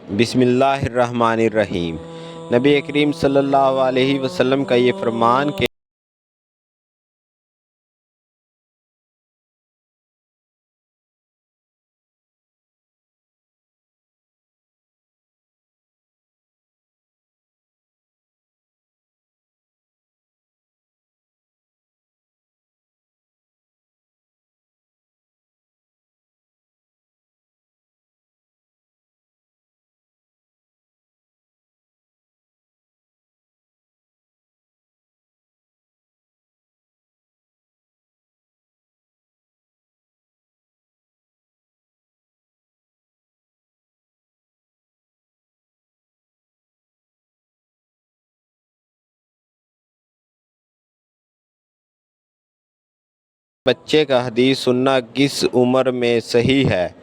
बिस्मिल्लाहिर्रहमानिर्रहीम। नबी करीम सल्लल्लाहु अलैहि वसल्लम का ये फरमान कि बच्चे का हदीस सुनना किस उम्र में सही है?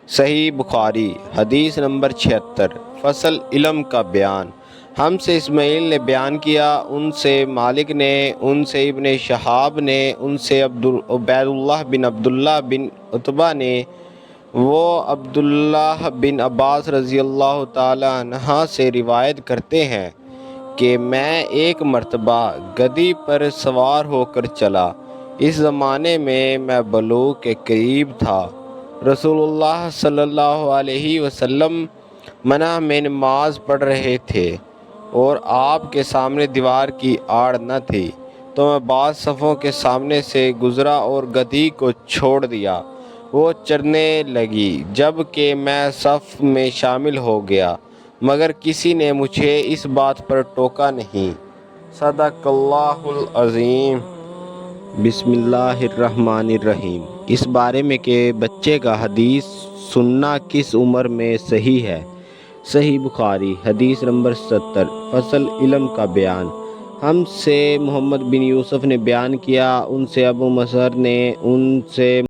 सही बुखारी हदीस नंबर 76। फसल इल्म का बयान। हमसे इस्माइल ने बयान किया, उनसे मालिक ने, उनसे इब्ने शहाब ने, उनसे उबैदुल्लाह बिन अब्दुल्लाह बिन उतबा ने, वो अब्दुल्लाह बिन अब्बास रज़ी अल्लाह ताला अन्हा से रिवायत करते हैं कि मैं एक मर्तबा गधी पर सवार होकर चला। इस ज़माने में मैं बलूग के करीब था। रसूलुल्लाह सल्लल्लाहु अलैहि वसल्लम मना में नमाज पढ़ रहे थे और आपके सामने दीवार की आड़ न थी, तो मैं बाज़ सफ़ों के सामने से गुज़रा और गधी को छोड़ दिया। वो चरने लगी, जबकि मैं सफ़ में शामिल हो गया, मगर किसी ने मुझे इस बात पर टोका नहीं। सदक़ल्लाहुल अज़ीम। बिस्मिल्लाहिर्रहमानिर्रहीम। इस बारे में कि बच्चे का हदीस सुनना किस उम्र में सही है। सही बुखारी हदीस नंबर 70। फसल इल्म का बयान। हमसे मोहम्मद बिन यूसुफ ने बयान किया, उनसे अबू मसर ने, उनसे